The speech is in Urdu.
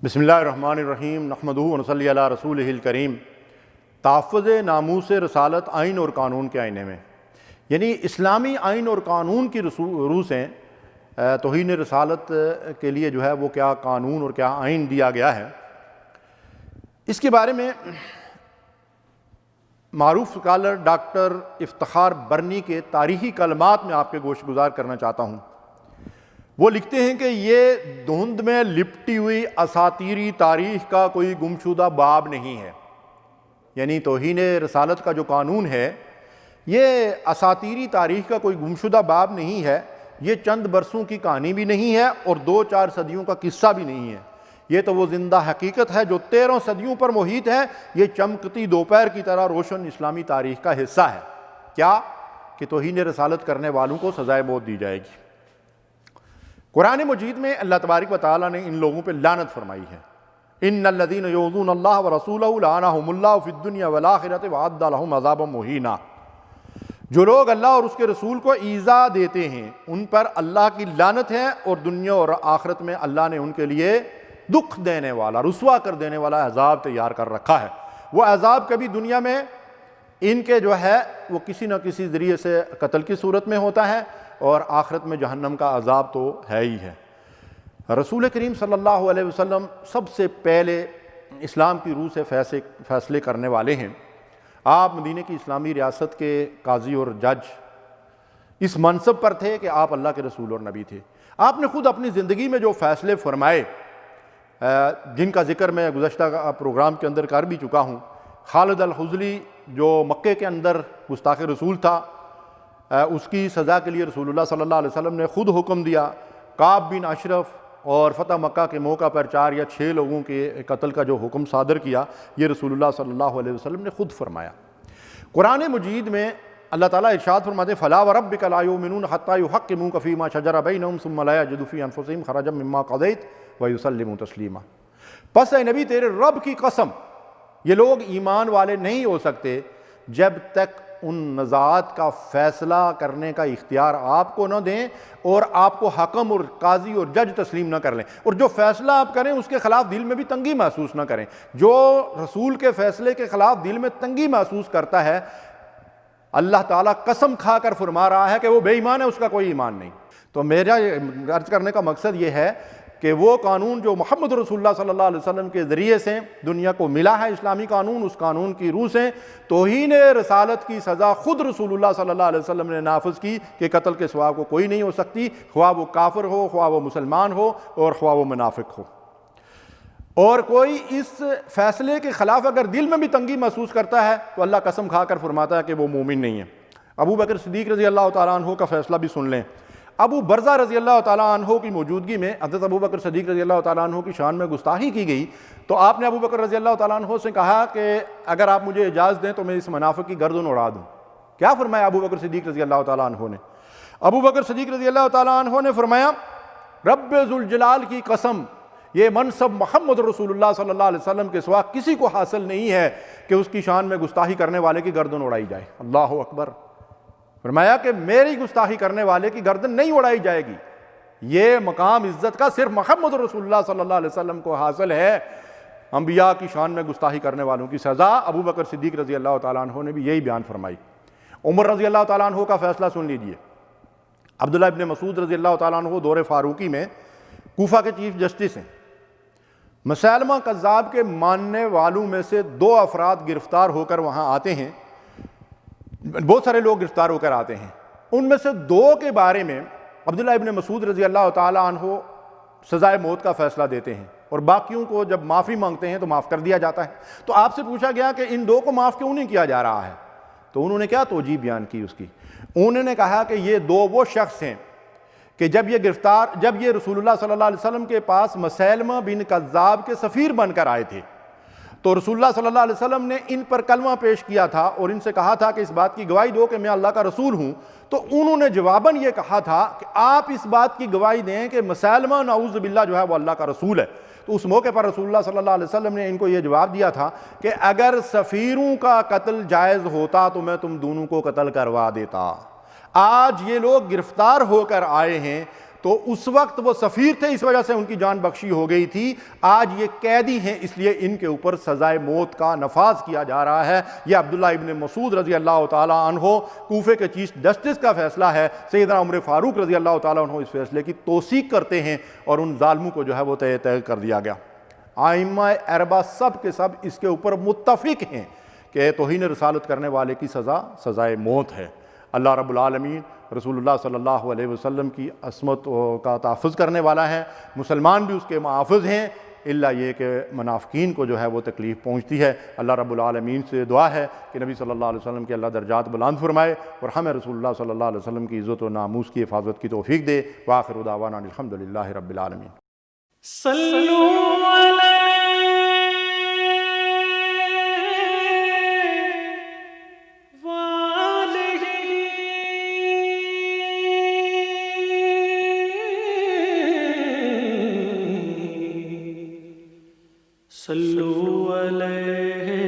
بسم اللہ الرحمن الرحیم نحمدہ ونصلی علی رسولہ الکریم۔ تحفظ ناموس رسالت آئین اور قانون کے آئینے میں، یعنی اسلامی آئین اور قانون کی روح سے توہین رسالت کے لیے جو ہے وہ کیا قانون اور کیا آئین دیا گیا ہے، اس کے بارے میں معروف سکالر ڈاکٹر افتخار برنی کے تاریخی کلمات میں آپ کے گوش گزار کرنا چاہتا ہوں۔ وہ لکھتے ہیں کہ یہ دھند میں لپٹی ہوئی اساطیری تاریخ کا کوئی گمشدہ باب نہیں ہے، یعنی توہین رسالت کا جو قانون ہے یہ اساطیری تاریخ کا کوئی گمشدہ باب نہیں ہے، یہ چند برسوں کی کہانی بھی نہیں ہے اور 2-4 صدیوں کا قصہ بھی نہیں ہے، یہ تو وہ زندہ حقیقت ہے جو 13 صدیوں پر محیط ہے۔ یہ چمکتی دوپہر کی طرح روشن اسلامی تاریخ کا حصہ ہے۔ کیا کہ توہین رسالت کرنے والوں کو سزائے موت دی جائے گی۔ قرآن مجید میں اللہ تبارک و تعالیٰ نے ان لوگوں پہ لعنت فرمائی ہے۔ ان الذین یؤذون اللہ ورسولہ لعنہم اللہ فی الدنیا والآخرۃ وأعد لہم عذابا مہینا۔ جو لوگ اللہ اور اس کے رسول کو ایذا دیتے ہیں ان پر اللہ کی لعنت ہے اور دنیا اور آخرت میں اللہ نے ان کے لیے دکھ دینے والا، رسوا کر دینے والا عذاب تیار کر رکھا ہے۔ وہ عذاب کبھی دنیا میں ان کے جو ہے وہ کسی نہ کسی ذریعے سے قتل کی صورت میں ہوتا ہے اور آخرت میں جہنم کا عذاب تو ہے ہی ہے۔ رسول کریم صلی اللہ علیہ وسلم سب سے پہلے اسلام کی روح سے فیصلے کرنے والے ہیں۔ آپ مدینہ کی اسلامی ریاست کے قاضی اور جج اس منصب پر تھے کہ آپ اللہ کے رسول اور نبی تھے۔ آپ نے خود اپنی زندگی میں جو فیصلے فرمائے جن کا ذکر میں گزشتہ پروگرام کے اندر کر بھی چکا ہوں، خالد الحزلی جو مکے کے اندر گستاخ رسول تھا، اس کی سزا کے لیے رسول اللہ صلی اللہ علیہ وسلم نے خود حکم دیا۔ کعب بن اشرف اور فتح مکہ کے موقع پر 4 یا 6 لوگوں کے قتل کا جو حکم صادر کیا یہ رسول اللہ صلی اللہ علیہ وسلم نے خود فرمایا۔ قرآن مجید میں اللہ تعالیٰ ارشاد فرماتے ہیں فَلَا وَرَبِّكَ لَا يُؤْمِنُونَ حَتَّى يُحَكِّمُوكَ فِي مَا شَجَرَ بَيْنَهُمْ ثُمَّ لَا يَجِدُوا فِي أَنفُسِهِمْ حَرَجًا مِّمَّا قَضَيْتَ وَيُسَلِّمُوا تَسْلِيمًا۔ پس اے نبی تیرے رب کی قسم یہ لوگ ایمان والے نہیں ہو سکتے جب تک ان نزاعات کا فیصلہ کرنے کا اختیار آپ کو نہ دیں اور آپ کو حکم اور قاضی اور جج تسلیم نہ کر لیں، اور جو فیصلہ آپ کریں اس کے خلاف دل میں بھی تنگی محسوس نہ کریں۔ جو رسول کے فیصلے کے خلاف دل میں تنگی محسوس کرتا ہے اللہ تعالیٰ قسم کھا کر فرما رہا ہے کہ وہ بے ایمان ہے، اس کا کوئی ایمان نہیں۔ تو میرا عرض کرنے کا مقصد یہ ہے کہ وہ قانون جو محمد رسول اللہ صلی اللہ علیہ وسلم کے ذریعے سے دنیا کو ملا ہے، اسلامی قانون، اس قانون کی روح سے توہین رسالت کی سزا خود رسول اللہ صلی اللہ علیہ وسلم نے نافذ کی کہ قتل کے سوا کو کوئی نہیں ہو سکتی، خواہ وہ کافر ہو، خواہ وہ مسلمان ہو اور خواہ وہ منافق ہو۔ اور کوئی اس فیصلے کے خلاف اگر دل میں بھی تنگی محسوس کرتا ہے تو اللہ قسم کھا کر فرماتا ہے کہ وہ مومن نہیں ہے۔ ابو بکر صدیق رضی اللہ تعالیٰ عنہ کا فیصلہ بھی سن لیں۔ ابو برزہ رضی اللہ تعالیٰ عنہ کی موجودگی میں حضرت ابو بکر صدیق رضی اللہ تعالیٰ عنہ کی شان میں گستاخی کی گئی تو آپ نے ابو بکر رضی اللہ تعالیٰ عنہ سے کہا کہ اگر آپ مجھے اجازت دیں تو میں اس منافق کی گردن اڑا دوں۔ کیا فرمایا ابو بکر صدیق رضی اللہ تعالیٰ عنہ نے؟ ابو بکر صدیق رضی اللہ تعالیٰ عنہ نے فرمایا رب ذوالجلال کی قسم یہ منصب محمد رسول اللہ صلی اللہ علیہ وسلم کے سوا کسی کو حاصل نہیں ہے کہ اس کی شان میں گستاخی کرنے والے کی گردن اڑائی جائے۔ اللہ اکبر۔ فرمایا کہ میری گستاخی کرنے والے کی گردن نہیں اڑائی جائے گی، یہ مقام عزت کا صرف محمد رسول اللہ صلی اللہ علیہ وسلم کو حاصل ہے۔ انبیاء کی شان میں گستاخی کرنے والوں کی سزا ابو بکر صدیق رضی اللہ تعالیٰ عنہ نے بھی یہی بیان فرمائی۔ عمر رضی اللہ تعالیٰ عنہ کا فیصلہ سن لیجئے۔ عبداللہ ابن مسعود رضی اللہ تعالیٰ عنہ دور فاروقی میں کوفہ کے چیف جسٹس ہیں۔ مسیلمہ کذاب کے ماننے والوں میں سے 2 افراد گرفتار ہو کر وہاں آتے ہیں، بہت سارے لوگ گرفتار ہو کر آتے ہیں، ان میں سے 2 کے بارے میں عبداللہ ابن مسعود رضی اللہ تعالیٰ عنہ سزائے موت کا فیصلہ دیتے ہیں اور باقیوں کو جب معافی مانگتے ہیں تو معاف کر دیا جاتا ہے۔ تو آپ سے پوچھا گیا کہ ان 2 کو معاف کیوں نہیں کیا جا رہا ہے؟ تو انہوں نے کیا توجیہ بیان کی اس کی؟ انہوں نے کہا کہ یہ 2 وہ شخص ہیں کہ جب یہ رسول اللہ صلی اللہ علیہ وسلم کے پاس مسیلمہ بن کذاب کے سفیر بن کر آئے تھے تو رسول اللہ صلی اللہ علیہ وسلم نے ان پر کلمہ پیش کیا تھا اور ان سے کہا تھا کہ اس بات کی گواہی دو کہ میں اللہ کا رسول ہوں، تو انہوں نے جواباً یہ کہا تھا کہ آپ اس بات کی گواہی دیں کہ مسیلمہ نعوذ باللہ جو ہے وہ اللہ کا رسول ہے۔ تو اس موقع پر رسول اللہ صلی اللہ علیہ وسلم نے ان کو یہ جواب دیا تھا کہ اگر سفیروں کا قتل جائز ہوتا تو میں تم دونوں کو قتل کروا دیتا۔ آج یہ لوگ گرفتار ہو کر آئے ہیں تو اس وقت وہ سفیر تھے، اس وجہ سے ان کی جان بخشی ہو گئی تھی، آج یہ قیدی ہیں اس لیے ان کے اوپر سزائے موت کا نفاذ کیا جا رہا ہے۔ یہ عبداللہ ابن مسعود رضی اللہ تعالیٰ عنہ کوفے کے چیف جسٹس کا فیصلہ ہے، سیدنا عمر فاروق رضی اللہ تعالیٰ عنہ اس فیصلے کی توثیق کرتے ہیں اور ان ظالموں کو جو ہے وہ طے کر دیا گیا۔ ائمہ اربعہ سب کے سب اس کے اوپر متفق ہیں کہ توہین رسالت کرنے والے کی سزا سزائے موت ہے۔ اللہ رب العالمین رسول اللہ صلی اللہ علیہ وسلم کی عصمت کا تحفظ کرنے والا ہے، مسلمان بھی اس کے محافظ ہیں، الا یہ کہ منافقین کو جو ہے وہ تکلیف پہنچتی ہے۔ اللہ رب العالمین سے دعا ہے کہ نبی صلی اللہ علیہ وسلم کے اللہ درجات بلند فرمائے اور ہمیں رسول اللہ صلی اللہ علیہ وسلم کی عزت و ناموس کی حفاظت کی توفیق دے۔ وآخر دعوانا الحمدللہ رب العالمین۔ صلو علیہ